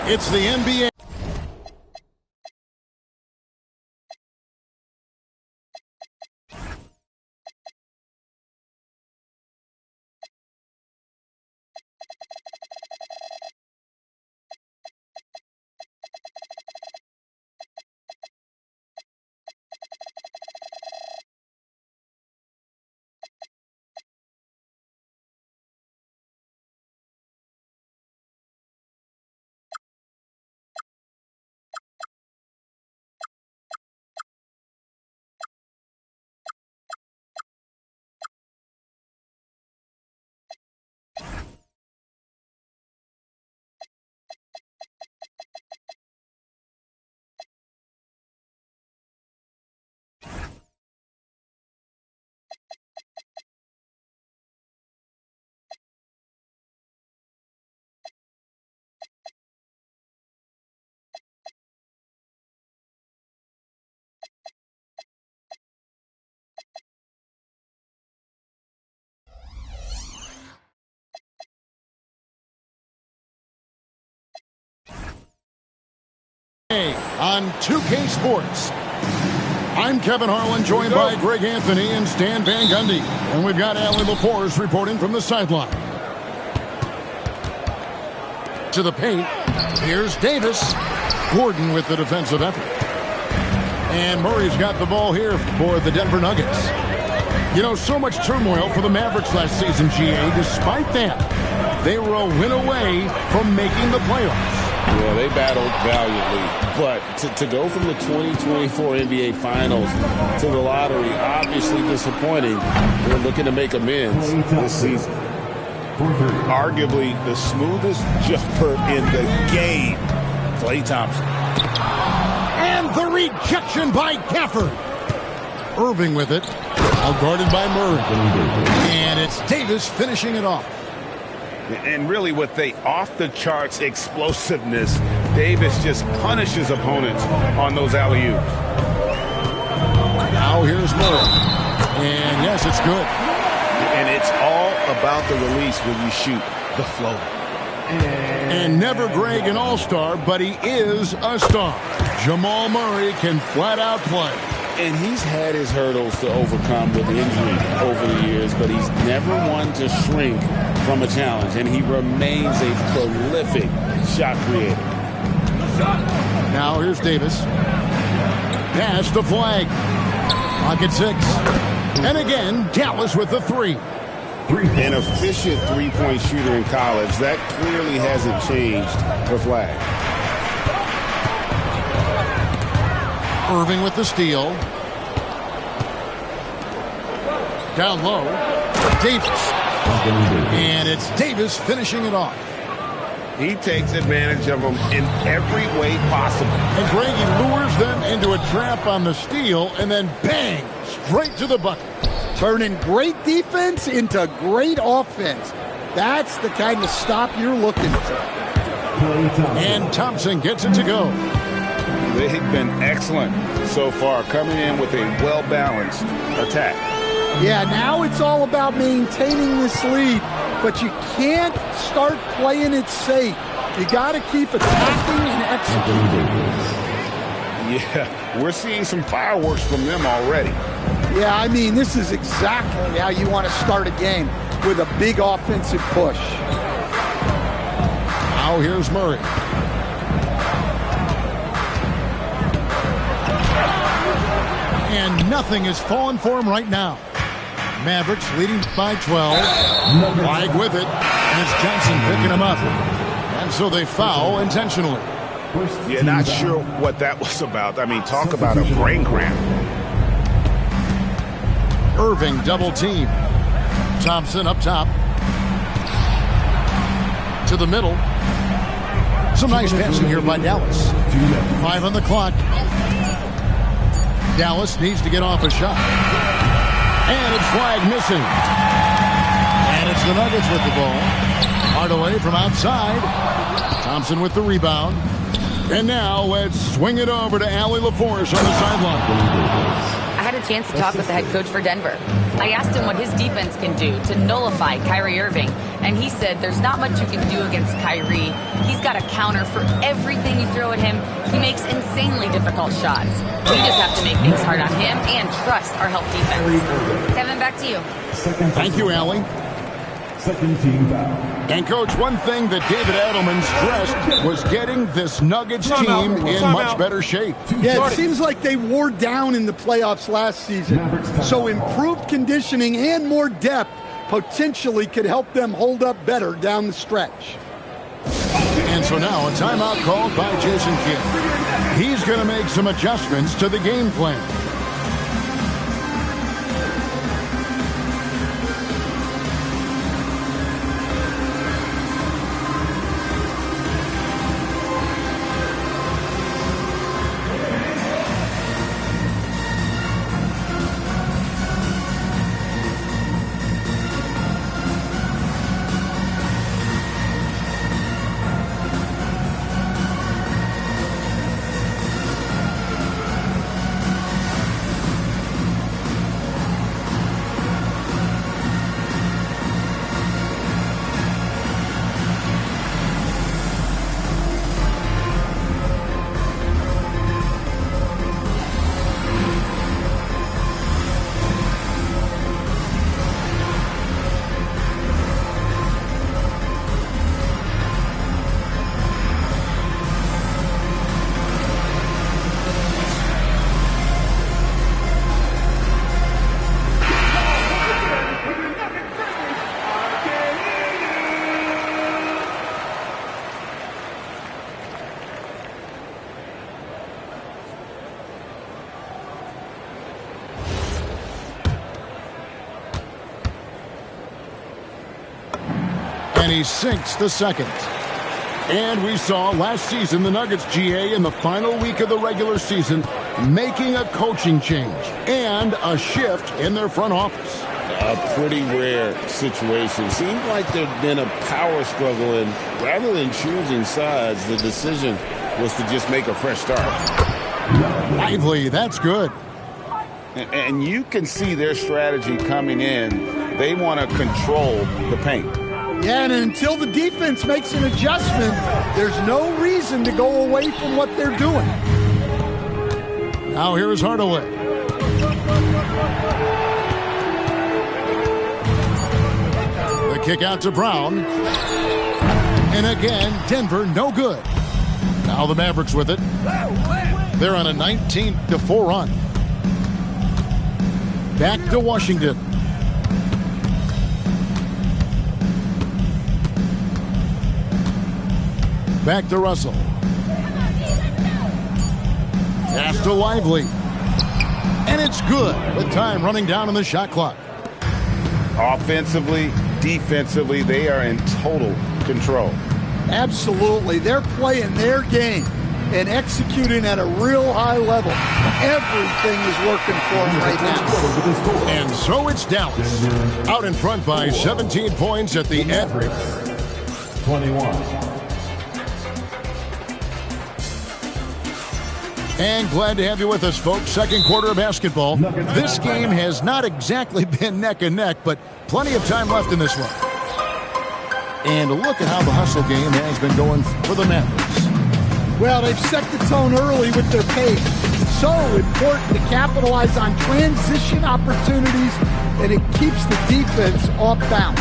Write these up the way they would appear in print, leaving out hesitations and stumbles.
It's the NBA. On 2K Sports. I'm Kevin Harlan, joined by Greg Anthony and Stan Van Gundy. And we've got Allie LaForce reporting from the sideline. To the paint, here's Davis. Gordon with the defensive effort. And Murray's got the ball here for the Denver Nuggets. You know, so much turmoil for the Mavericks last season, GA. Despite that, they were a win away from making the playoffs. Yeah, they battled valiantly. But to go from the 2024 NBA Finals to the lottery, obviously disappointing. They're looking to make amends this season. Arguably the smoothest jumper in the game, Klay Thompson. And the rejection by Gafford. Irving with it. All guarded by Murray. And it's Davis finishing it off. And really with the off-the-charts explosiveness, Davis just punishes opponents on those alley-oops. Now here's Murray. And yes, it's good. And it's all about the release when you shoot the floater. And never Greg an all-star, but he is a star. Jamal Murray can flat-out play. And he's had his hurdles to overcome with injury over the years, but he's never one to shrink from a challenge, and he remains a prolific shot creator. Now here's Davis. Pass the flag. Pocket 6. And again, Dallas with the 3. An efficient three-point shooter in college. That clearly hasn't changed for Flag. Irving with the steal. Down low. Davis. And it's Davis finishing it off. He takes advantage of them in every way possible. And Greg, he lures them into a trap on the steal, and then bang, straight to the bucket. Turning great defense into great offense. That's the kind of stop you're looking for. And Thompson gets it to go. They've been excellent so far, coming in with a well-balanced attack. Yeah, now it's all about maintaining this lead, but you can't start playing it safe. You got to keep attacking and executing. Yeah, we're seeing some fireworks from them already. Yeah, I mean, this is exactly how you want to start a game, with a big offensive push. Now here's Murray. And nothing is falling for him right now. Mavericks leading by 12. Flag with it. And it's Johnson picking him up. And so they foul intentionally. Yeah, not sure what that was about. I mean, talk about a brain cramp. Irving double team. Thompson up top. To the middle. Some nice passing here by Dallas. 5 on the clock. Dallas needs to get off a shot. And it's Flag missing. And it's the Nuggets with the ball. Hardaway from outside. Thompson with the rebound. And now let's swing it over to Allie LaForce on the sideline. I had had a chance to talk with the head coach for Denver. I asked him what his defense can do to nullify Kyrie Irving, and he said there's not much you can do against Kyrie. He's got a counter for everything you throw at him. He makes insanely difficult shots. We just have to make things hard on him and trust our help defense. Kevin, back to you. Thank you, Allie. Second team foul. And, Coach, one thing that David Adelman stressed was getting this Nuggets team in much better shape. Yeah, it seems like they wore down in the playoffs last season. So improved conditioning and more depth potentially could help them hold up better down the stretch. And so now a timeout called by Jason Kidd. He's going to make some adjustments to the game plan. And he sinks the second. And we saw last season the Nuggets GA in the final week of the regular season making a coaching change and a shift in their front office. A pretty rare situation. Seems like there'd been a power struggle, and rather than choosing sides, the decision was to just make a fresh start. Lively, that's good. And you can see their strategy coming in. They want to control the paint. Yeah, and until the defense makes an adjustment, there's no reason to go away from what they're doing. Now here is Hardaway. The kick out to Brown. And again, Denver no good. Now the Mavericks with it. They're on a 19-4 run. Back to Washington. Back to Russell. Pass to Lively. And it's good with time running down on the shot clock. Offensively, defensively, they are in total control. Absolutely. They're playing their game and executing at a real high level. Everything is working for them right now. And so it's Dallas. Out in front by 17 points at the end. 21. And glad to have you with us, folks. Second quarter of basketball. This game has not exactly been neck and neck, but plenty of time left in this one. And look at how the hustle game has been going for the Mavericks. Well, they've set the tone early with their pace. It's so important to capitalize on transition opportunities, and it keeps the defense off balance.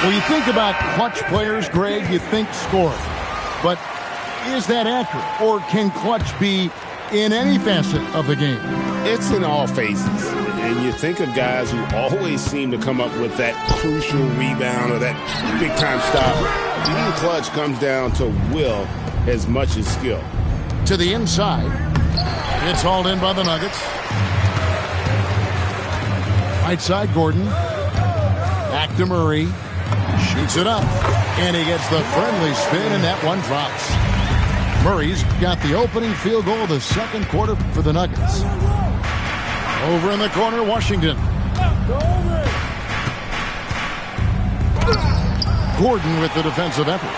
When you think about clutch players, Greg, you think scoring. But is that accurate? Or can clutch be in any facet of the game? It's in all phases. And you think of guys who always seem to come up with that crucial rebound or that big-time stop. Being clutch comes down to will as much as skill. To the inside. It's hauled in by the Nuggets. Right side, Gordon. Back to Murray. Shoots it up. And he gets the friendly spin, and that one drops. Murray's got the opening field goal of the second quarter for the Nuggets. Over in the corner, Washington. Gordon with the defensive effort.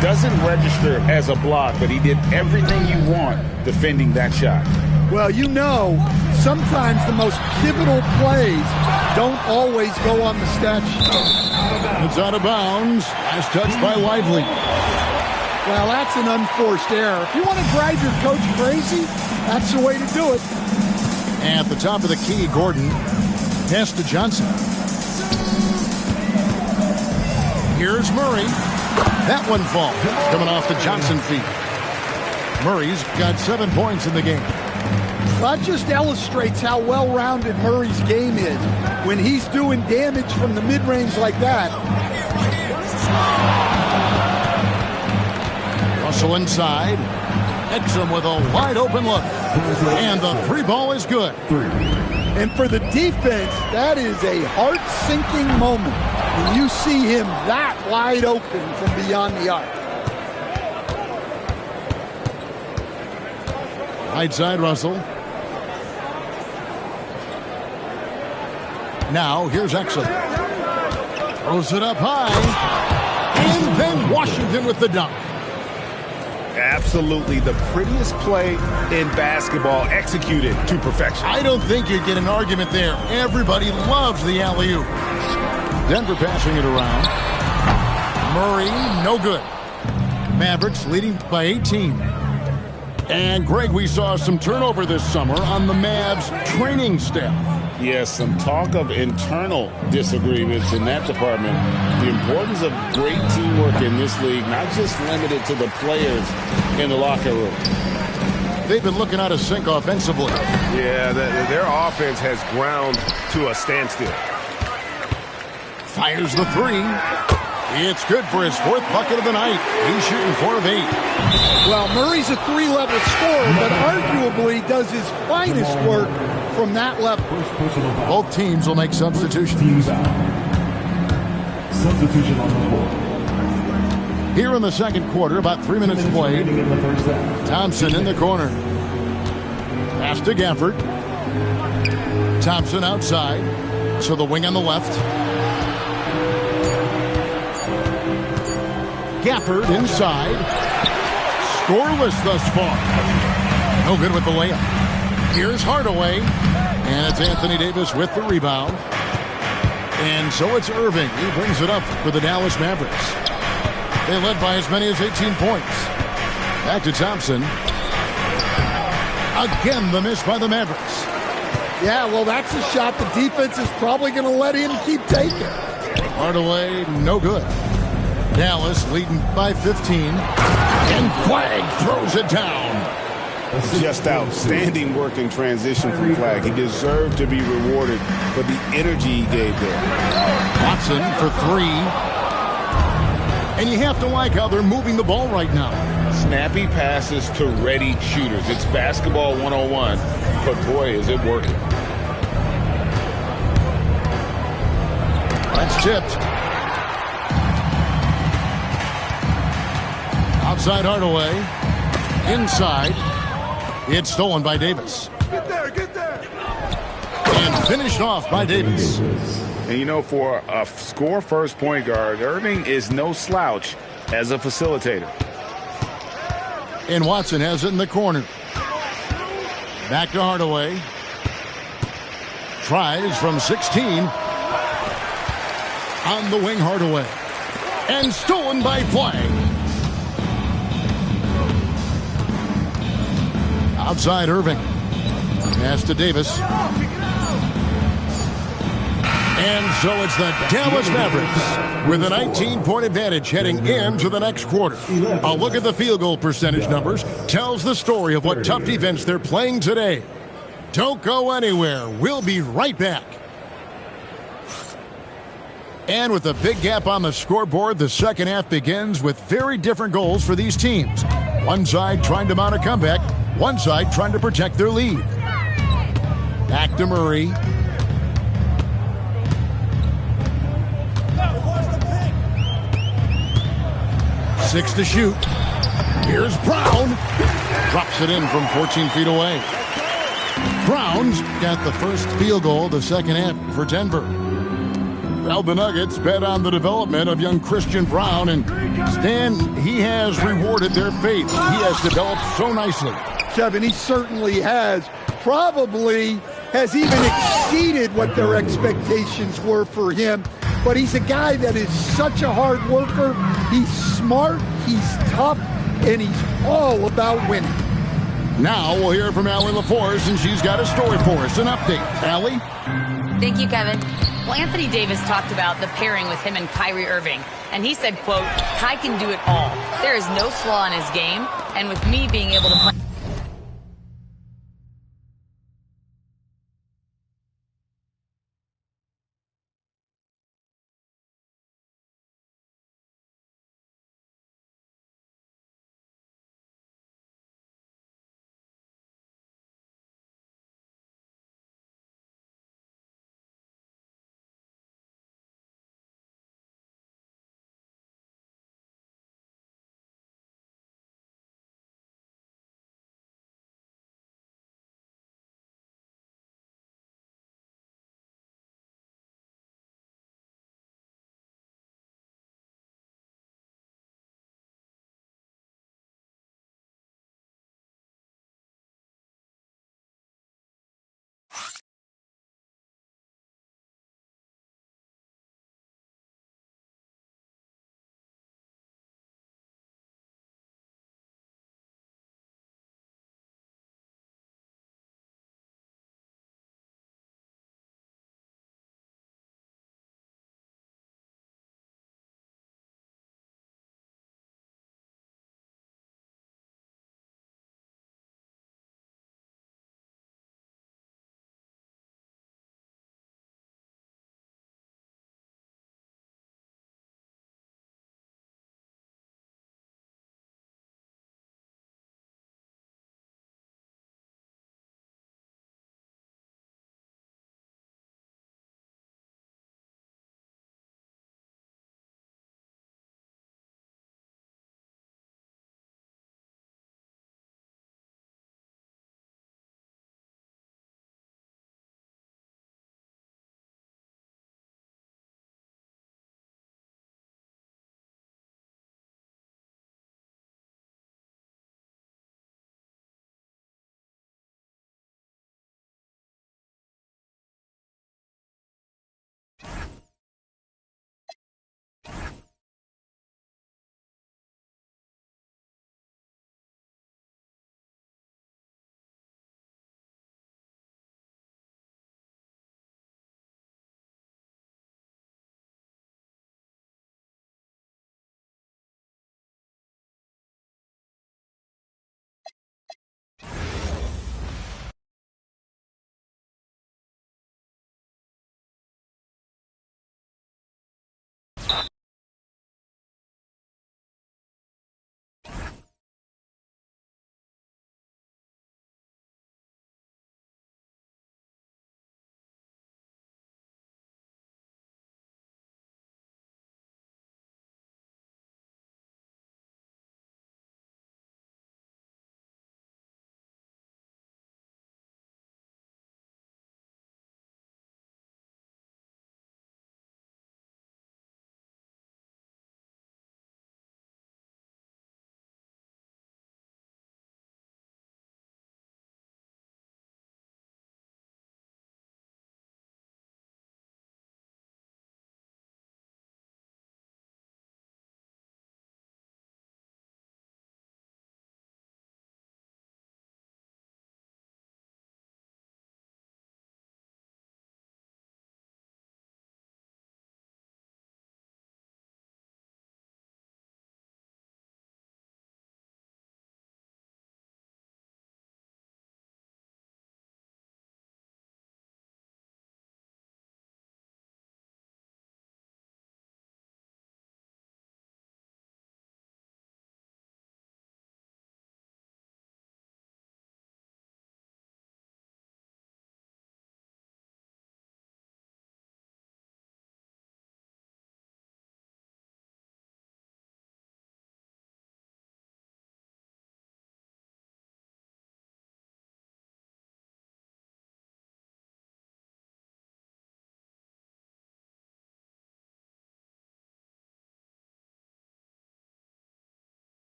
Doesn't register as a block, but he did everything you want defending that shot. Well, you know, sometimes the most pivotal plays don't always go on the stat sheet. It's out of bounds. Last touch by Lively. Well, that's an unforced error. If you want to drive your coach crazy, that's the way to do it. At the top of the key, Gordon. Pass to Johnson. Here's Murray. That one falls. Coming off the Johnson feet. Murray's got 7 points in the game. That just illustrates how well-rounded Murray's game is. When he's doing damage from the mid-range like that. Russell inside. Exum with a wide-open look. And the three ball is good. And for the defense, that is a heart-sinking moment when you see him that wide open from beyond the arc. Right side, Russell. Now, here's Exum. Throws it up high. And then Washington with the dunk. Absolutely the prettiest play in basketball, executed to perfection. I don't think you'd get an argument there. Everybody loves the alley-oop. Denver passing it around. Murray, no good. Mavericks leading by 18. And, Greg, we saw some turnover this summer on the Mavs training staff. Yes, some talk of internal disagreements in that department. The importance of great teamwork in this league, not just limited to the players in the locker room. They've been looking out of sync offensively. Yeah, their offense has ground to a standstill. Fires the three. It's good for his fourth bucket of the night. He's shooting 4 of 8. Well, Murray's a three-level scorer, but arguably does his finest work from that level. Both teams will make substitutions. Substitution on the board. Here in the second quarter, about 3 minutes played. Thompson in the corner. Pass to Gafford. Thompson outside. So the wing on the left. Gafford inside. Scoreless thus far. No good with the layup. Here's Hardaway. And it's Anthony Davis with the rebound. And so it's Irving. He brings it up for the Dallas Mavericks. They led by as many as 18 points. Back to Thompson. Again, the miss by the Mavericks. Yeah, well, that's a shot the defense is probably going to let him keep taking. Hardaway, no good. Dallas leading by 15. And Flagg throws it down. Just outstanding work in transition from Flagg. He deserved to be rewarded for the energy he gave there. Watson for 3. And you have to like how they're moving the ball right now. Snappy passes to ready shooters. It's basketball 101, but boy, is it working. That's tipped. Outside Hardaway. Inside. It's stolen by Davis. Get there. And finished off by Davis. And you know, for a score-first point guard, Irving is no slouch as a facilitator. And Watson has it in the corner. Back to Hardaway. Tries from 16. On the wing, Hardaway. And stolen by Flagg. Outside Irving. Pass to Davis. And so it's the Dallas Mavericks with a 19-point advantage heading into the next quarter. A look at the field goal percentage numbers tells the story of what tough defense they're playing today. Don't go anywhere. We'll be right back. And with a big gap on the scoreboard, the second half begins with very different goals for these teams. One side trying to mount a comeback, one side trying to protect their lead. Back to Murray. Six to shoot. Here's Brown. Drops it in from 14 feet away. Browns got the first field goal of the second half for Denver. Well, the Nuggets bet on the development of young Christian Braun, and Stan, he has rewarded their faith. He has developed so nicely. Kevin, he certainly has. Probably has even exceeded what their expectations were for him. But he's a guy that is such a hard worker. He's smart, he's tough, and he's all about winning. Now we'll hear from Allie LaForce, and she's got a story for us. An update. Allie? Thank you, Kevin. Well, Anthony Davis talked about the pairing with him and Kyrie Irving, and he said, quote, "Kai can do it all. There is no flaw in his game, and with me being able to play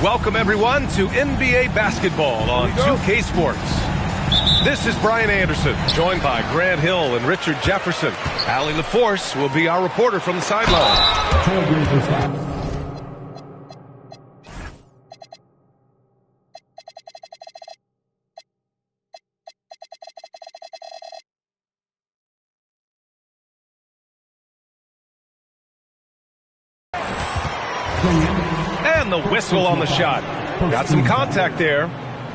Welcome, everyone, to NBA basketball on 2K Sports. This is Brian Anderson, joined by Grant Hill and Richard Jefferson. Allie LaForce will be our reporter from the sideline. And the whistle on the shot. Got some contact there.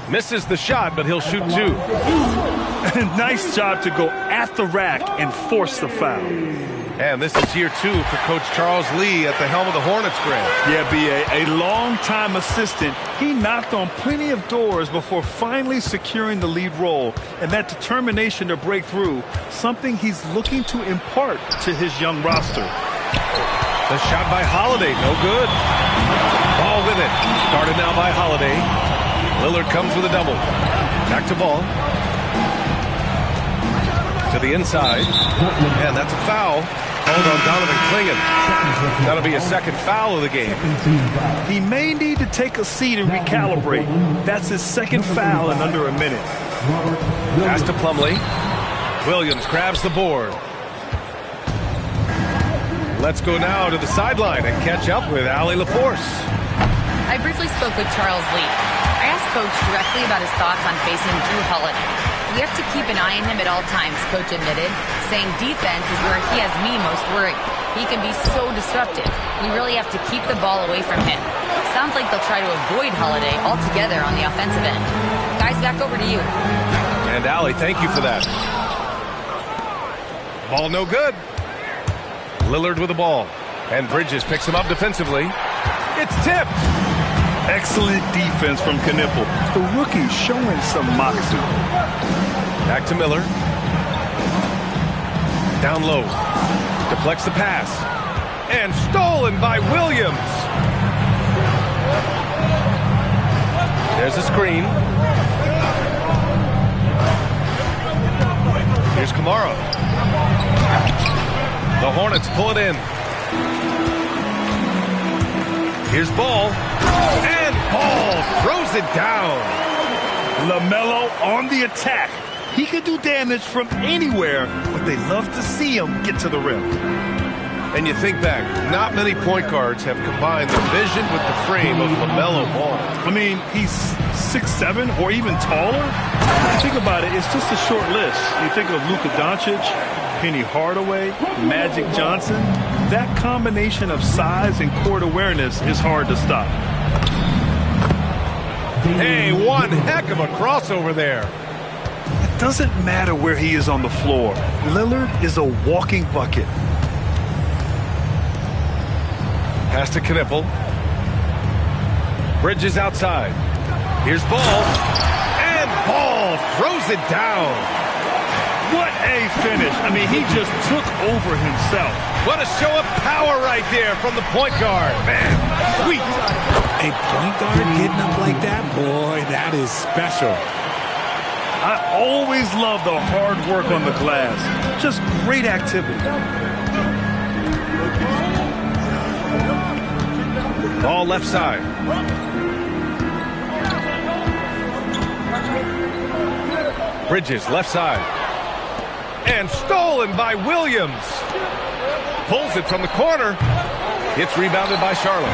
Misses the shot, but he'll shoot two. Nice job to go at the rack and force the foul. And this is year 2 for Coach Charles Lee at the helm of the Hornets, Grant. Yeah, B.A., a long-time assistant. He knocked on plenty of doors before finally securing the lead role. And that determination to break through, something he's looking to impart to his young roster. The shot by Holiday, no good. Ball with it. Guarded now by Holiday. Lillard comes with a double. Back to Ball. To the inside. And that's a foul. Called on Donovan Clingan. That'll be a second foul of the game. He may need to take a seat and recalibrate. That's his second foul in under a minute. Pass to Plumlee. Williams grabs the board. Let's go now to the sideline and catch up with Allie LaForce. I briefly spoke with Charles Lee. I asked Coach directly about his thoughts on facing Drew Holiday. We have to keep an eye on him at all times, Coach admitted, saying defense is where he has me most worried. He can be so disruptive. We really have to keep the ball away from him. Sounds like they'll try to avoid Holiday altogether on the offensive end. Guys, back over to you. And Allie, thank you for that. Ball no good. Lillard with the ball. And Bridges picks him up defensively. It's tipped. Excellent defense from Knipple. The rookie showing some moxie. Back to Miller. Down low. Deflects the pass. And stolen by Williams. There's a screen. Here's Kamara. The Hornets pull it in. Here's Ball. And Ball throws it down. LaMelo on the attack. He could do damage from anywhere, but they love to see him get to the rim. And you think back, not many point guards have combined the vision with the frame of LaMelo Ball. I mean, he's 6'7" or even taller. Think about it, it's just a short list. You think of Luka Doncic, Penny Hardaway, Magic Johnson. That combination of size and court awareness is hard to stop. Hey, one heck of a crossover there. It doesn't matter where he is on the floor. Lillard is a walking bucket. Pass to Knipple. Bridges outside. Here's Ball. And Ball throws it down. What a finish. I mean, he just took over himself. What a show of power right there from the point guard. Man, sweet. A point guard getting up like that? Boy, that is special. I always love the hard work on the glass. Just great activity. Ball left side. Bridges left side. And stolen by Williams. Pulls it from the corner. It's rebounded by Charlotte.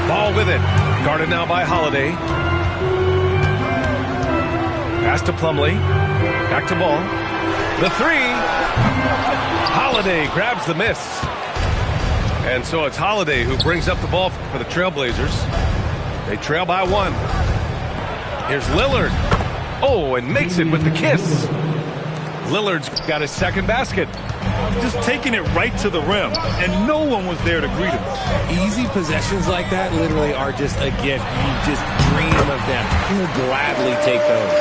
Ball with it. Guarded now by Holiday. Pass to Plumlee. Back to Ball. The three. Holiday grabs the miss. And so it's Holiday who brings up the ball for the Trailblazers. They trail by one. Here's Lillard. Oh, and makes it with the kiss. Lillard's got his second basket. Just taking it right to the rim, and no one was there to greet him. Easy possessions like that literally are just a gift. You just dream of them. He'll gladly take those.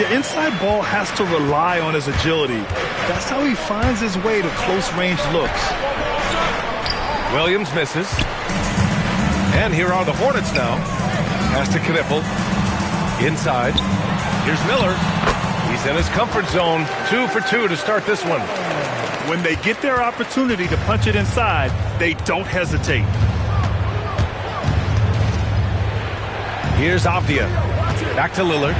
The inside Ball has to rely on his agility. That's how he finds his way to close-range looks. Williams misses. And here are the Hornets now. Pass to Knipple. Inside. Here's Miller. He's in his comfort zone. 2 for 2 to start this one. When they get their opportunity to punch it inside, they don't hesitate. Here's Avdia. Back to Lillard.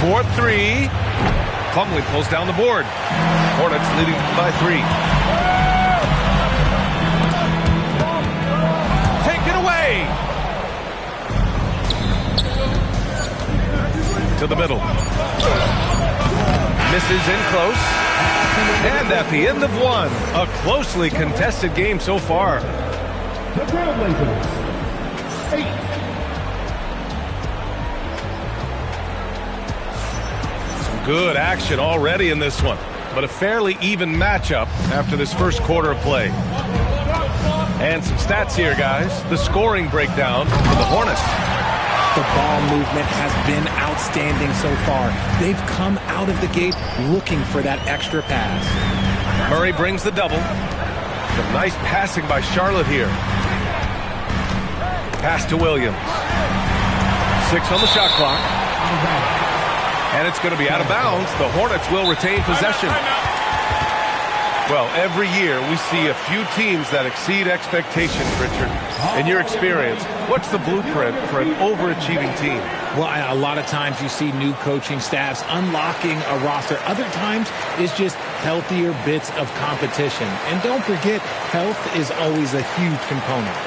For three. Plumlee pulls down the board. Hornets leading by 3. Taken away. To the middle. Misses in close. And at the end of 1, a closely contested game so far. The RetroBlaze 8. Good action already in this one, but a fairly even matchup after this first quarter of play. And some stats here, guys. The scoring breakdown for the Hornets. The ball movement has been outstanding so far. They've come out of the gate looking for that extra pass. Murray brings the double. Some nice passing by Charlotte here. Pass to Williams. 6 on the shot clock. And it's going to be out of bounds. The Hornets will retain possession. Well, every year we see a few teams that exceed expectations, Richard. In your experience, what's the blueprint for an overachieving team? Well, a lot of times you see new coaching staffs unlocking a roster. Other times it's just healthier bits of competition. And don't forget, health is always a huge component.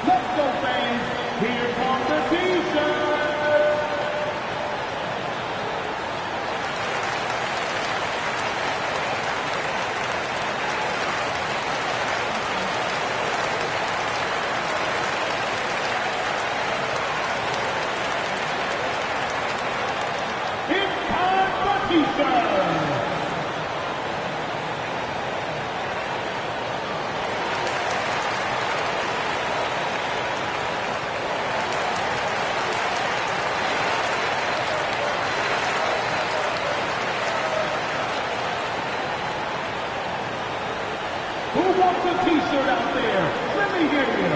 Let's go, fans. Here comes the T-shirt. It's time for T-shirts. Who wants a T-shirt out there? Let me hear you.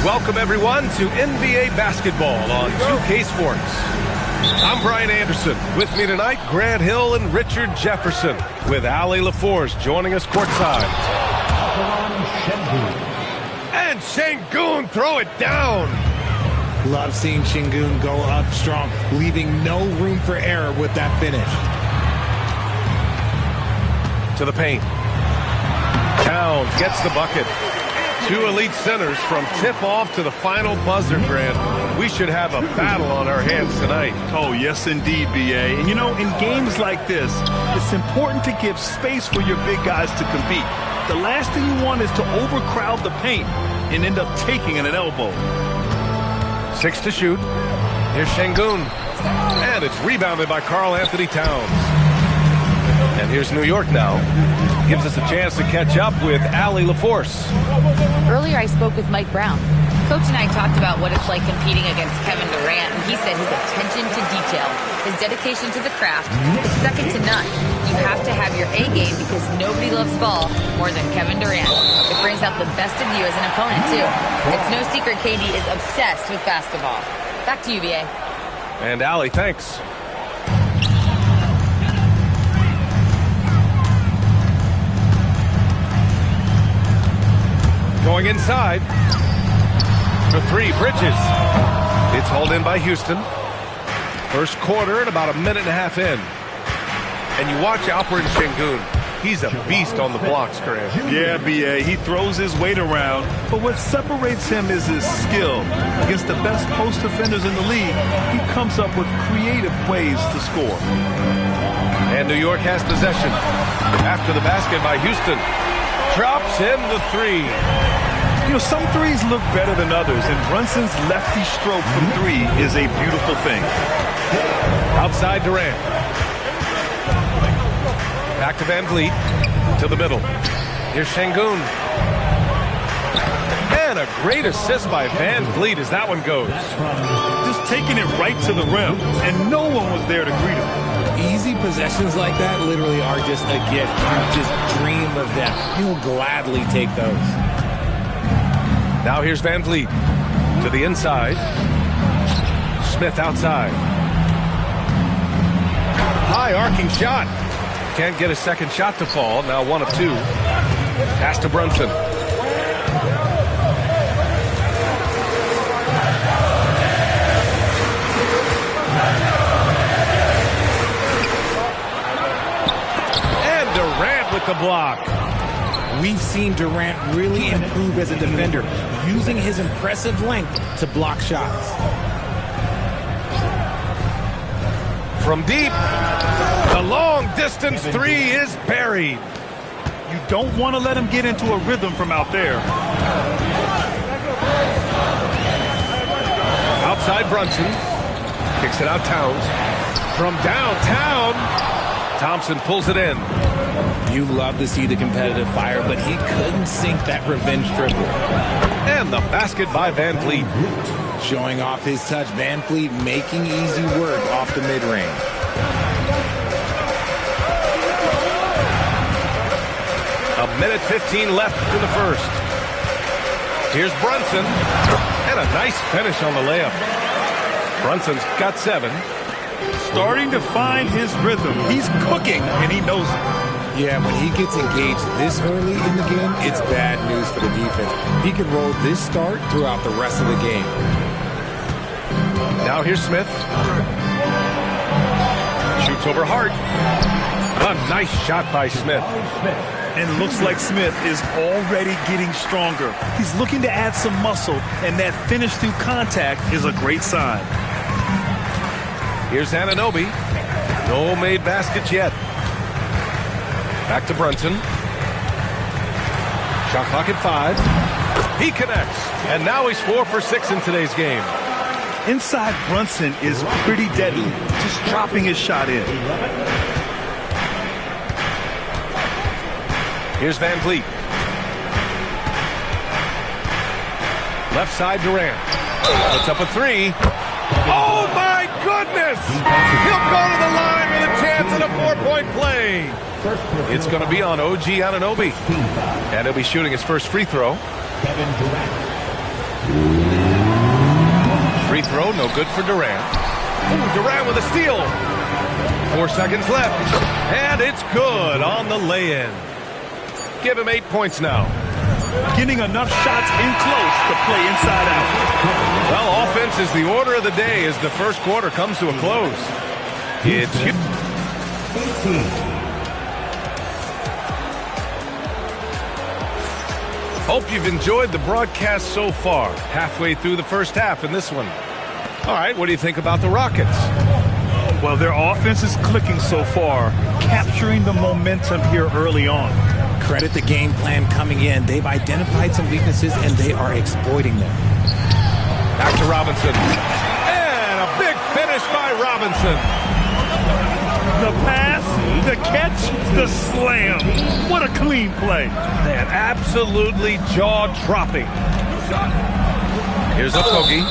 Welcome, everyone, to NBA basketball on 2K Sports. I'm Brian Anderson. With me tonight, Grant Hill and Richard Jefferson, with Allie LaForce joining us courtside. And Şengün throw it down. Love seeing Şengün go up strong, leaving no room for error with that finish. To the paint. Towns gets the bucket. Two elite centers from tip-off to the final buzzer, Grant. We should have a battle on our hands tonight. Oh, yes, indeed, B.A. And, you know, in games like this, it's important to give space for your big guys to compete. The last thing you want is to overcrowd the paint and end up taking an elbow. 6 to shoot. Here's Şengün. And it's rebounded by Karl Anthony Towns. And here's New York now. Gives us a chance to catch up with Allie LaForce. Earlier, I spoke with Mike Brown. Coach and I talked about what it's like competing against Kevin Durant, and he said his attention to detail, his dedication to the craft, is second to none. You have to have your A game because nobody loves ball more than Kevin Durant. It brings out the best of you as an opponent, too. It's no secret KD is obsessed with basketball. Back to you, BA. And Allie, thanks. Going inside. For three, Bridges. It's hauled in by Houston. First quarter and about a minute and a half in. And you watch Alperen Şengün. He's a beast on the blocks, Grant. Yeah, B.A., he throws his weight around, but what separates him is his skill. Against the best post defenders in the league, he comes up with creative ways to score. And New York has possession. After the basket by Houston. Drops in the three. You know, some threes look better than others, and Brunson's lefty stroke from three is a beautiful thing. Outside Durant. Back to Van Vliet. To the middle. Here's Şengün. And a great assist by Van Vliet as that one goes. Just taking it right to the rim, and no one was there to greet him. Easy possessions like that literally are just a gift. You just dream of them. You'll gladly take those. Now here's Van Vliet to the inside. Smith outside. High arcing shot. Can't get a second shot to fall. Now 1 of 2. Pass to Brunson. And Durant with the block. We've seen Durant really improve as a defender, using his impressive length to block shots. From deep, the long-distance three is buried. You don't want to let him get into a rhythm from out there. Outside Brunson. Kicks it out Towns. From downtown, Thompson pulls it in. You love to see the competitive fire, but he couldn't sink that revenge triple. And the basket by Van Vliet. Showing off his touch, Van Vliet making easy work off the mid-range. A minute 15 left in the first. Here's Brunson. And a nice finish on the layup. Brunson's got 7. Starting to find his rhythm. He's cooking, and he knows it. Yeah, when he gets engaged this early in the game, it's bad news for the defense. He could roll this start throughout the rest of the game. Now here's Smith. Shoots over Hart. A nice shot by Smith. And looks like Smith is already getting stronger. He's looking to add some muscle, and that finish through contact is a great sign. Here's Anunoby. No made baskets yet. Back to Brunson. Shot clock at 5. He connects. And now he's 4 for 6 in today's game. Inside Brunson is pretty deadly. Just dropping his shot in. Here's Van Vliet. Left side Durant. Puts up a 3. Oh my goodness! He'll go to the line with a chance at a 4-point play. It's going to be on OG Anunoby. And he'll be shooting his first free throw. Free throw, no good for Durant. Ooh, Durant with a steal. 4 seconds left. And it's good on the lay-in. Give him 8 points now. getting enough shots in close to play inside out. Well, offense is the order of the day as the first quarter comes to a close. It's Hope you've enjoyed the broadcast so far. Halfway through the first half in this one. All right, what do you think about the Rockets? Well, their offense is clicking so far, capturing the momentum here early on. Credit the game plan coming in. They've identified some weaknesses, and they are exploiting them. Back to Robinson. And a big finish by Robinson. The pass, the catch, the slam. What a clean play. Man, absolutely jaw-dropping. Here's Okogie.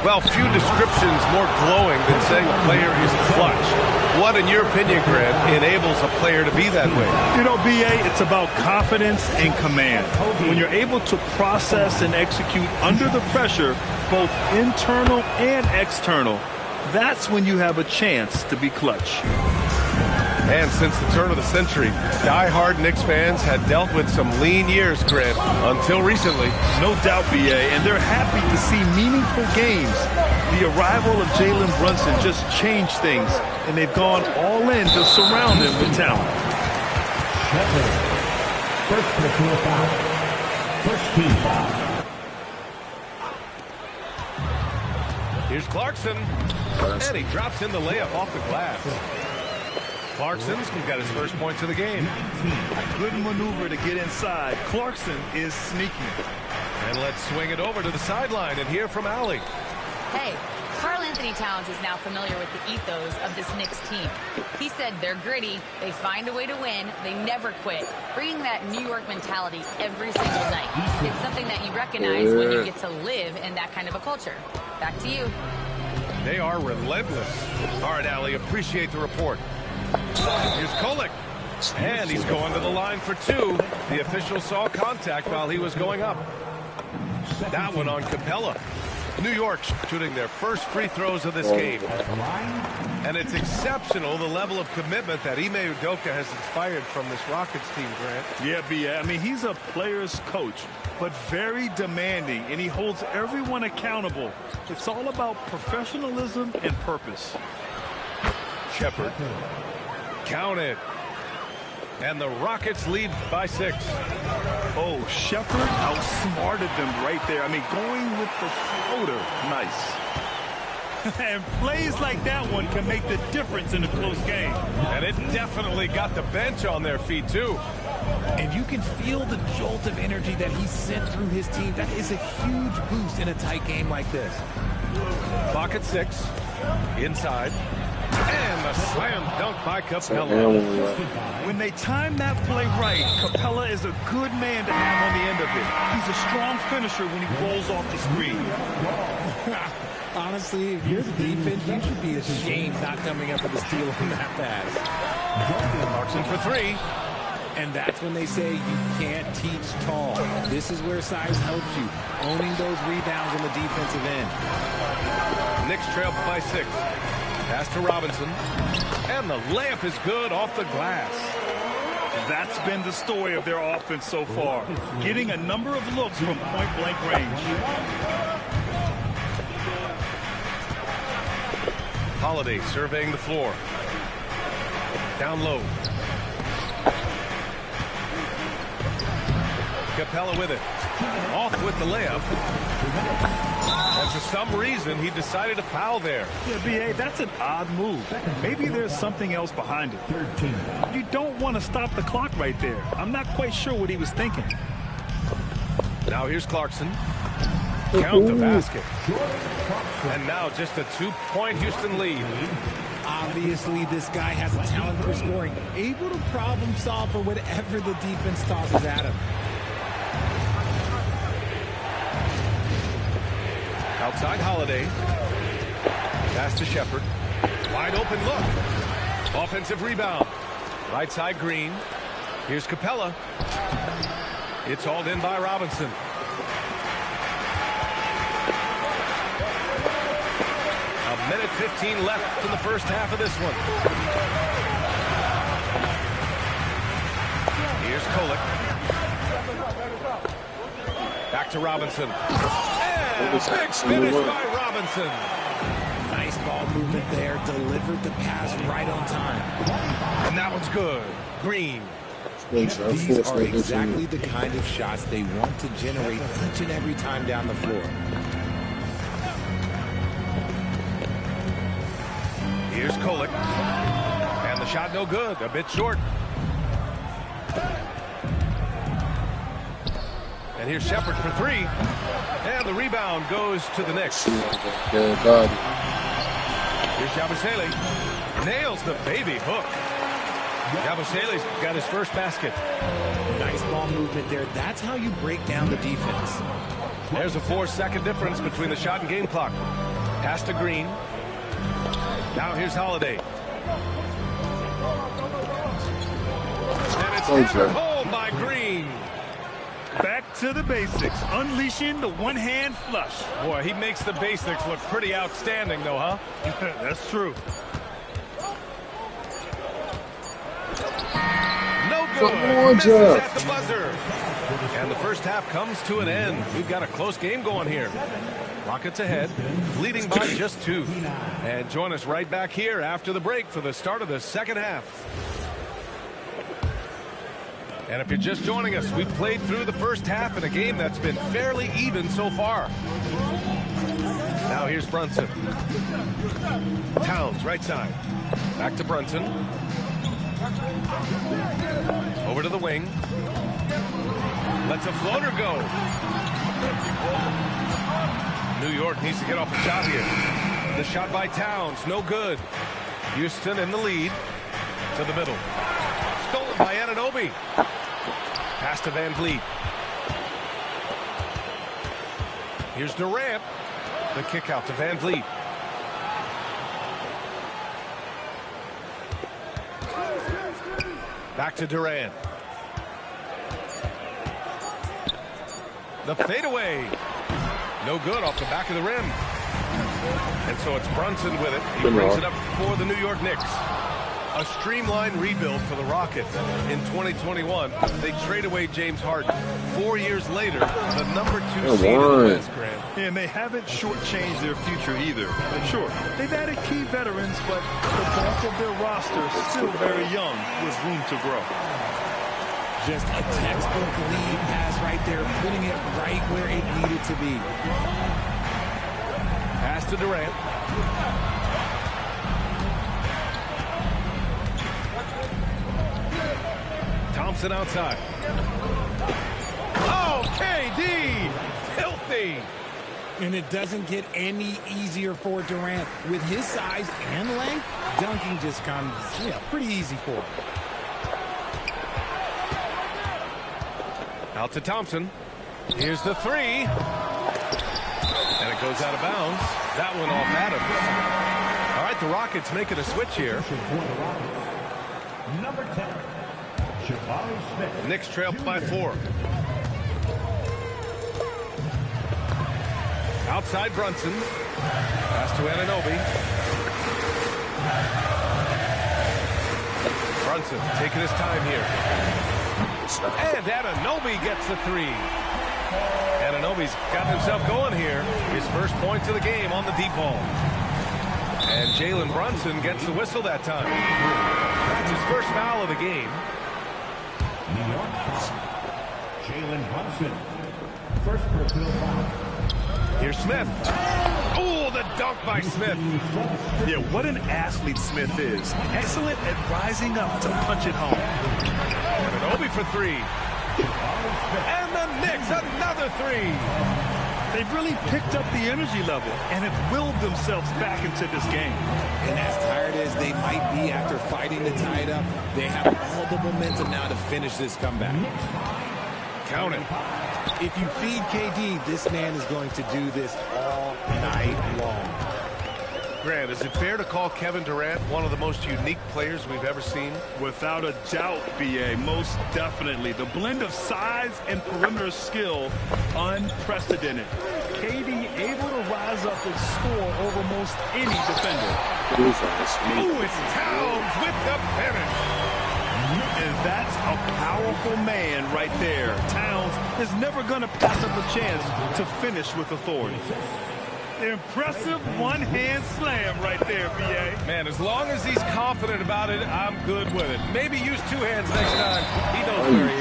Well, few descriptions more glowing than saying a player is clutch. What, in your opinion, Grant, enables a player to be that way? You know, B.A., it's about confidence and command. When you're able to process and execute under the pressure, both internal and external, that's when you have a chance to be clutch. And since the turn of the century, die-hard Knicks fans had dealt with some lean years, Grant, until recently. No doubt, B.A., and they're happy to see meaningful games. The arrival of Jalen Brunson just changed things, and they've gone all in to surround him with talent. First personal foul. First team foul. Here's Clarkson, and he drops in the layup off the glass. Clarkson's got his first points of the game. A good maneuver to get inside. Clarkson is sneaky. And let's swing it over to the sideline and hear from Allie. Hey, Karl Anthony Towns is now familiar with the ethos of this Knicks team. He said they're gritty, they find a way to win, they never quit, bringing that New York mentality every single night. It's something that you recognize when you get to live in that kind of a culture. Back to you. They are relentless. All right, Allie, appreciate the report. Here's Kolek. And he's going to the line for two. The official saw contact while he was going up. That one on Capella. New York shooting their first free throws of this game. And it's exceptional, the level of commitment that Ime Udoka has inspired from this Rockets team, Grant. Yeah, B.A. I mean, he's a player's coach, but very demanding, and he holds everyone accountable. It's all about professionalism and purpose. Shepard. Count it. And the Rockets lead by 6. Oh, Shepard outsmarted them right there. I mean, going with the floater. Nice. And plays like that one can make the difference in a close game. And it definitely got the bench on their feet, too. And you can feel the jolt of energy that he sent through his team. That is a huge boost in a tight game like this. Clock at 6. Inside. And the slam dunk by Capella. When they time that play right, Capella is a good man to have on the end of it. He's a strong finisher when he rolls off the screen. Honestly, if you're the defense, you should be ashamed not coming up with a steal on that pass. Clarkson for 3. And that's when they say you can't teach tall. This is where size helps you, owning those rebounds on the defensive end. Knicks trail by 6. Pass to Robinson. And the layup is good off the glass. That's been the story of their offense so far. Getting a number of looks from point-blank range. Holiday surveying the floor. Down low. Capella with it. Off with the layup. And for some reason, he decided to foul there. Yeah, B.A., that's an odd move. Maybe there's something else behind it. You don't want to stop the clock right there. I'm not quite sure what he was thinking. Now here's Clarkson. Count the basket. And now just a 2-point Houston lead. Obviously, this guy has a talent for scoring, able to problem solve for whatever the defense tosses at him. Outside Holiday. Pass to Shepard. Wide open look. Offensive rebound. Right side Green. Here's Capella. It's hauled in by Robinson. A minute 15 left in the first half of this one. Here's Kolek. Back to Robinson. And a big finish by Robinson. Nice ball movement there. Delivered the pass right on time. And that one's good. Green. These are exactly the kind of shots they want to generate each and every time down the floor. Here's Kolek. And the shot no good. A bit short. And here's Shepard for three. And the rebound goes to the Knicks. Good God. Here's Yabusele. Nails the baby hook. Yabusele's got his first basket. Nice ball movement there. That's how you break down the defense. There's a 4-second difference between the shot and game clock. Pass to Green. Now here's Holiday. And it's hammered home by Green. Back to the basics, unleashing the one-hand flush. Boy, he makes the basics look pretty outstanding, though, huh? That's true. No good. Misses at the buzzer. And the first half comes to an end. We've got a close game going here. Rockets ahead, leading by just 2. And join us right back here after the break for the start of the second half. And if you're just joining us, we've played through the first half in a game that's been fairly even so far. Now here's Brunson. Towns, right side. Back to Brunson. Over to the wing. Lets a floater go. New York needs to get off a shot here. The shot by Towns, no good. Houston in the lead. To the middle. Stolen by Anunoby. Pass to Van Vliet. Here's Durant. The kick out to Van Vliet. Back to Durant. The fadeaway. No good off the back of the rim. And so it's Brunson with it. He brings it up for the New York Knicks. A streamlined rebuild for the Rockets. In 2021, they trade away James Harden. 4 years later, the number 2 seed in the West, Grant. And they haven't shortchanged their future either. Sure, they've added key veterans, but the bulk of their roster is still very young with room to grow. Just a textbook lead pass right there, putting it right where it needed to be. Pass to Durant. Thompson outside. Oh, KD! Filthy! And it doesn't get any easier for Durant. With his size and length, dunking just comes pretty easy for him. Out to Thompson. Here's the three. And it goes out of bounds. That one off Adams. All right, the Rockets making a switch here. Number 10. Knicks trail by 4. Outside Brunson. Pass to Anunoby. Brunson taking his time here. And Anunoby gets the three. Anunoby's got himself going here. His first points of the game on the deep ball. And Jalen Brunson gets the whistle that time. That's his first foul of the game. New York Jalen Brunson. First personal foul. Here's Smith. Oh, the dunk by Smith. Yeah, what an athlete Smith is. Excellent at rising up to punch it home. Anunoby for three. And the Knicks, another three. They've really picked up the energy level and have willed themselves back into this game. And as tired as they might be after fighting to tie it up, they have all the momentum now to finish this comeback. Count it. If you feed KD, this man is going to do this all night long. Grant, is it fair to call Kevin Durant one of the most unique players we've ever seen? Without a doubt, B.A., most definitely. The blend of size and perimeter skill, unprecedented. KD able to rise up and score over most any defender. Ooh, it's Towns with the finish. And That's a powerful man right there. Towns is never going to pass up a chance to finish with authority. Impressive one-hand slam right there, B.A. Man, as long as he's confident about it, I'm good with it. Maybe use two hands next time. He knows where he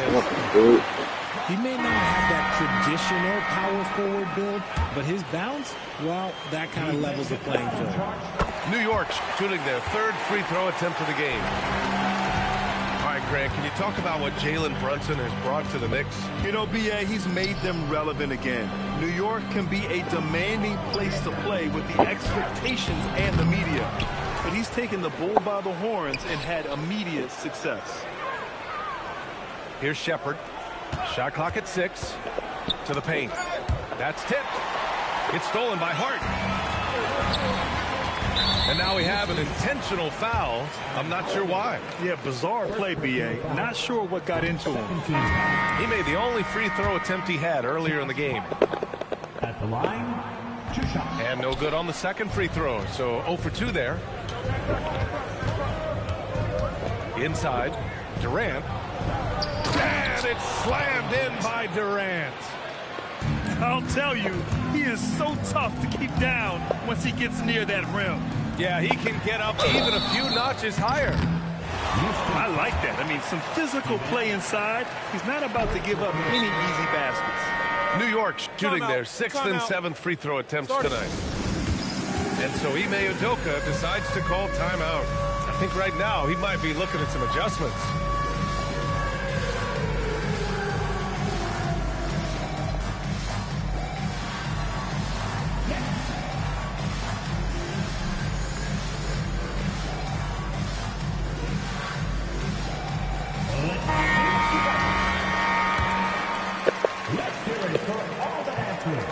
is. He may not have that traditional power forward build, but his bounce, well, that kind of levels the playing field. New York shooting their third free throw attempt of the game. All right, Grant, can you talk about what Jalen Brunson has brought to the Knicks? You know, B.A., he's made them relevant again. New York can be a demanding place to play with the expectations and the media. But he's taken the bull by the horns and had immediate success. Here's Shepard. Shot clock at 6. To the paint. That's tipped. It's stolen by Hart. And now we have an intentional foul. I'm not sure why. Yeah, bizarre play, B.A. Not sure what got into him. He made the only free throw attempt he had earlier in the game. At the line, 2 shots. And no good on the second free throw, so 0 for 2 there. Inside, Durant. And it's slammed in by Durant. I'll tell you, he is so tough to keep down once he gets near that rim. Yeah, he can get up even a few notches higher. I like that. I mean, some physical play inside. He's not about to give up any easy baskets. New York shooting their 6th and 7th free throw attempts tonight. And so Ime Udoka decides to call timeout. I think right now he might be looking at some adjustments.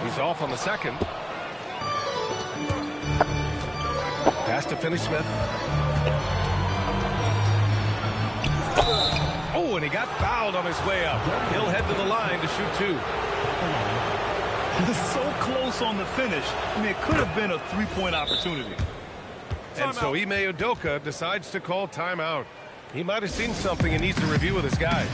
He's off on the second. Pass to Finney-Smith. Oh, and he got fouled on his way up. He'll head to the line to shoot 2. He's so close on the finish. I mean, it could have been a three-point opportunity. And so Ime Udoka decides to call timeout. He might have seen something and needs to review with his guys.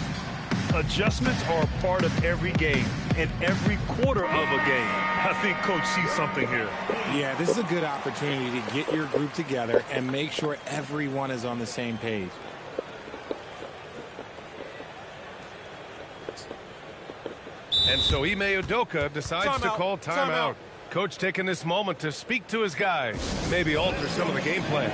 Adjustments are a part of every game and every quarter of a game. I think Coach sees something here. Yeah, this is a good opportunity to get your group together and make sure everyone is on the same page. And so Ime Udoka decides to call timeout. Coach taking this moment to speak to his guys, maybe alter some of the game plan.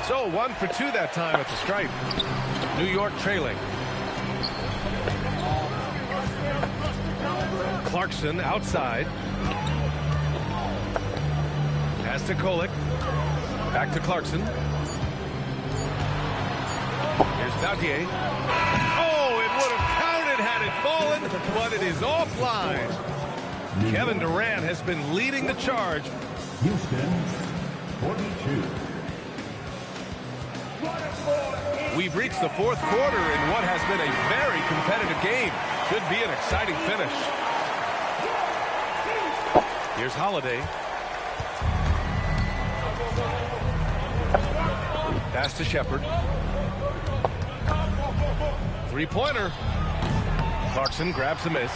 So 1 for 2 that time at the stripe. New York trailing. Clarkson outside. Pass to Kolek. Back to Clarkson. Here's Nautier. Oh, it would have counted had it fallen, but it is offline. Kevin Durant has been leading the charge. Houston, 42. We've reached the 4th quarter in what has been a very competitive game. Could be an exciting finish. Here's Holiday. Pass to Shepard. Three-pointer. Clarkson grabs the miss.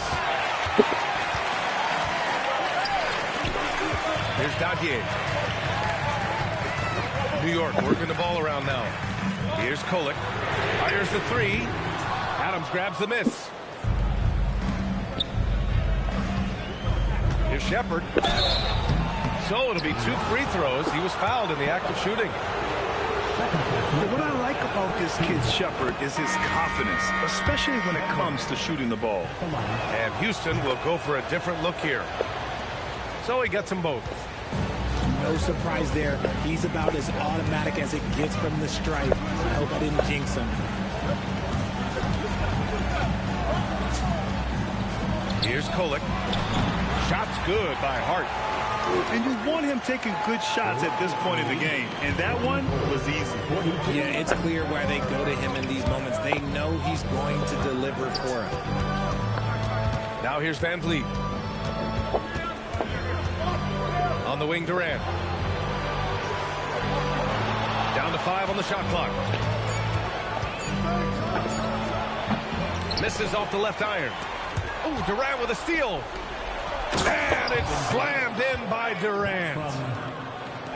Here's Nautier. New York working the ball around now. Here's Kolek. Fires the 3. Adams grabs the miss. Here's Shepard. So it'll be 2 free throws. He was fouled in the act of shooting. What I like about this kid Shepard is his confidence, especially when it comes to shooting the ball. And Houston will go for a different look here. So he gets them both. No surprise there. He's about as automatic as it gets from the stripe. I hope I didn't jinx him. Here's Kolek. Shot's good by Hart. And you want him taking good shots at this point in the game. And that one was easy. Yeah, it's clear why they go to him in these moments. They know he's going to deliver for them. Now here's Van Vliet. On the wing, Durant. Down to 5 on the shot clock. Misses off the left iron. Oh, Durant with a steal. And it's slammed in by Durant.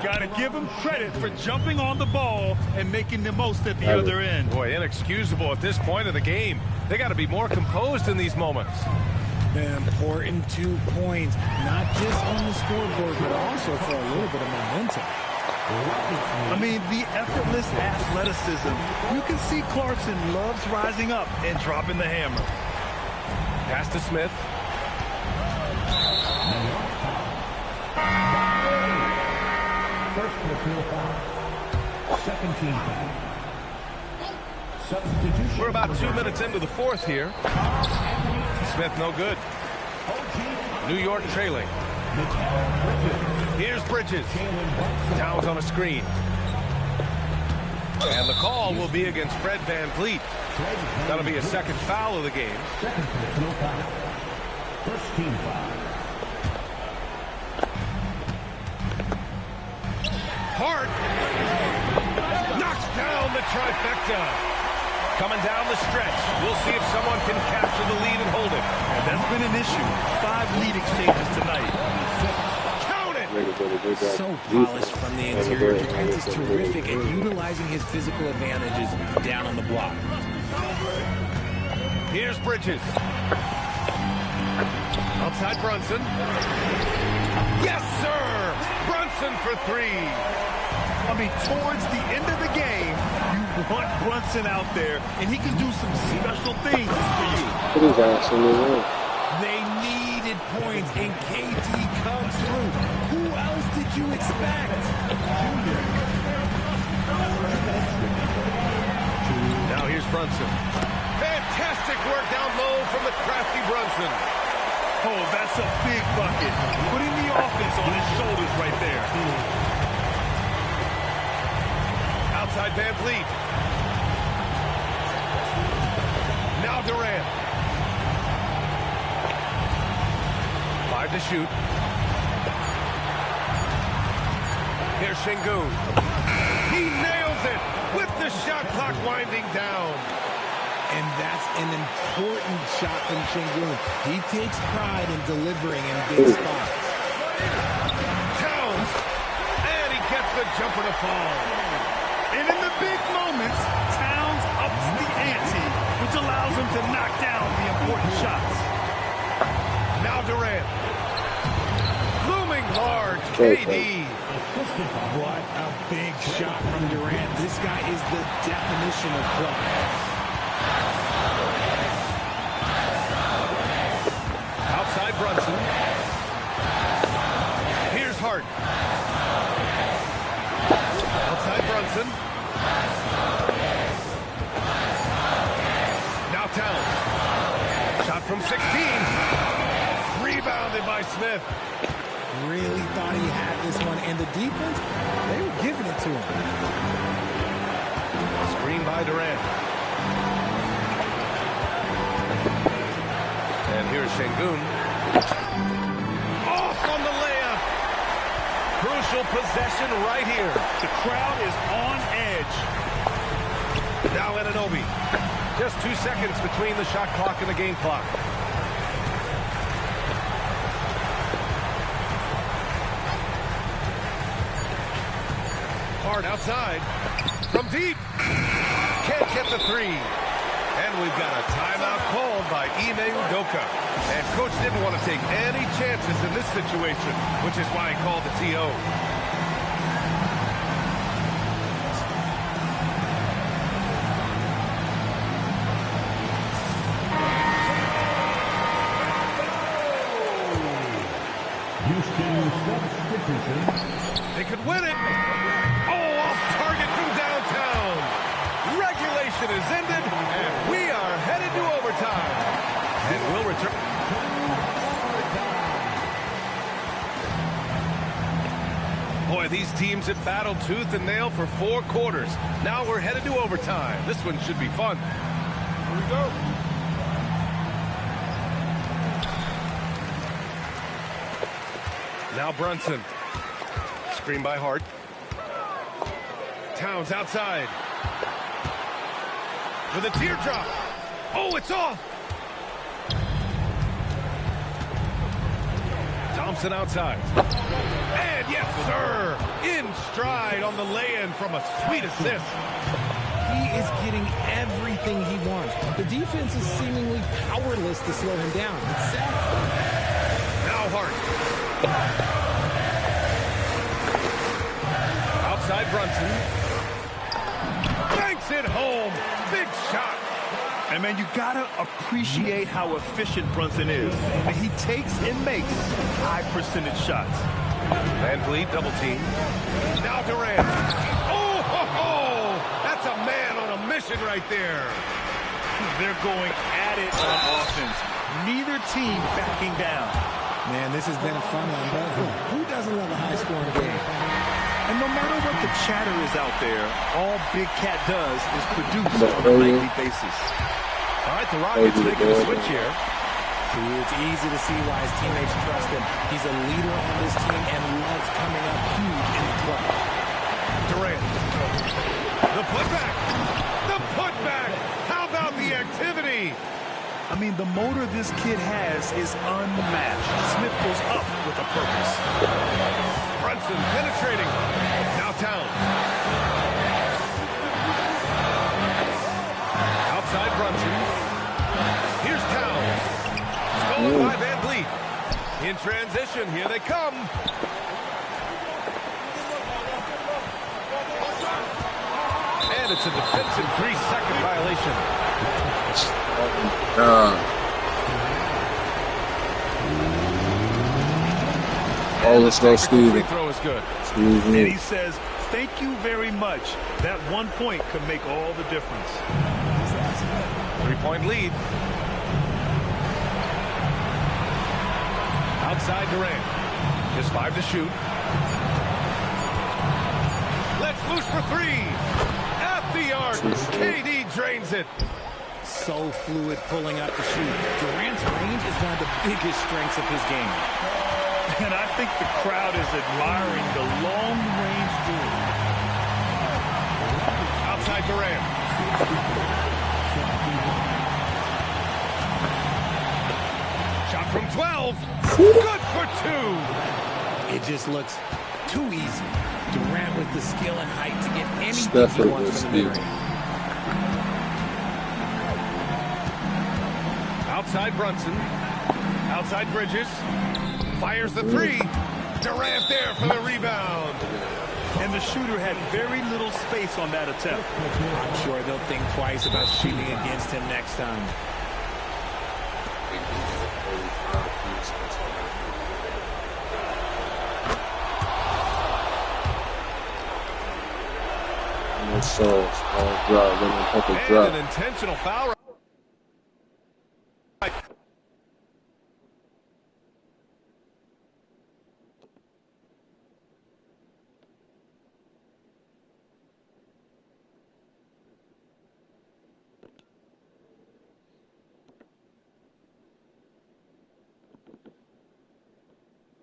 Got to give him credit for jumping on the ball and making the most at the other end. Boy, inexcusable at this point of the game. They got to be more composed in these moments. An important 2 points, not just on the scoreboard, but also for a little bit of momentum. I mean, the effortless athleticism. You can see Clarkson loves rising up and dropping the hammer. Pass to Smith. First personal foul. Second team foul. Substitution. We're about 2 minutes into the fourth here. Smith no good. New York trailing. Here's Bridges. Towns on a screen. And the call will be against Fred Van Vliet. That'll be a second foul of the game. Second personal foul. First team foul. Hart knocks down the trifecta. Coming down the stretch. We'll see if someone can capture the lead and hold it. And that's been an issue. 5 lead exchanges tonight. Count it! So polished from the interior. Durant is terrific at utilizing his physical advantages down on the block. Here's Bridges. Outside Brunson. Yes, sir! Brunson for 3. I mean, towards the end of the game, you want Brunson out there, and he can do some special things for you. They needed points, and KD comes through. Who else did you expect? Now here's Brunson. Fantastic work down low from the crafty Brunson. Oh, that's a big bucket. Putting the offense on his shoulders right there. Outside Van Vliet. Now Durant. 5 to shoot. Here's Şengün. He nails it with the shot clock winding down. And that's an important shot from Şengün. He takes pride in delivering in big spots. Towns. And he gets the jumper to fall. And in the big moments, Towns ups the ante, which allows him to knock down the important shots. Now Durant. Looming large, KD. What a big shot from Durant. This guy is the definition of clutch. Outside Brunson. Here's Hart. Outside Brunson. Now Towns. Shot from 16. Rebounded by Smith. Really thought he had this one, and the defense, they were giving it to him. Screen by Durant. And here's Şengün. Off on the layup. Crucial possession right here. The crowd is on edge. Now Anunoby. Just 2 seconds between the shot clock and the game clock. Hart outside. From deep. Can't get the 3. And we've got a timeout called by Ime Udoka. And coach didn't want to take any chances in this situation, which is why he called the TO. Houston substitution. They could win it. Oh, off target from downtown. Regulation is ended, and we are headed to overtime. And we'll return. Boy, these teams have battled tooth and nail for 4 quarters. Now we're headed to overtime. This one should be fun. Here we go. Now Brunson. Screen by Hart. Towns outside. With a teardrop. Oh, it's off. Thompson outside. And yes, sir. In stride on the lay-in from a sweet assist. He is getting everything he wants. The defense is seemingly powerless to slow him down. It's sad. Now Hart. Outside Brunson. Banks it home. Big shot. And, man, you got to appreciate how efficient Brunson is. And he takes and makes high-percentage shots. Van Vliet double team. Now Durant. Oh, ho, ho! That's a man on a mission right there. They're going at it on offense. Neither team backing down. Man, this has been a fun one, but who doesn't love a high-scoring game? And no matter what the chatter is out there, all Big Cat does is produce on a nightly basis. All right, the Rockets making a switch here. It's easy to see why his teammates trust him. He's a leader on this team and loves coming up huge in the clutch. Durant. The putback. The putback. How about the activity? I mean, the motor this kid has is unmatched. Smith goes up with a purpose. Brunson penetrating. Now Towns. Outside Brunson. Here's Towns. Stolen by Van Vliet. In transition, here they come. And it's a defensive 3-second violation. Oh, let's go, Steve. Free throw is good. Excuse me. And he says, thank you very much. That 1 point could make all the difference. 3-point lead. Outside Durant. Just 5 to shoot. Let's loose for 3. At the arc. KD drains it. So fluid pulling up to shoot. Durant's range is one of the biggest strengths of his game. And I think the crowd is admiring the long-range duel. Outside Durant. Shot from 12. Good for 2. It just looks too easy. Durant with the skill and height to get anything he wants from the mid-range. Outside Brunson. Outside Bridges. Fires the 3. Durant there for the rebound. And the shooter had very little space on that attempt. I'm sure they'll think twice about shooting against him next time. And an intentional foul.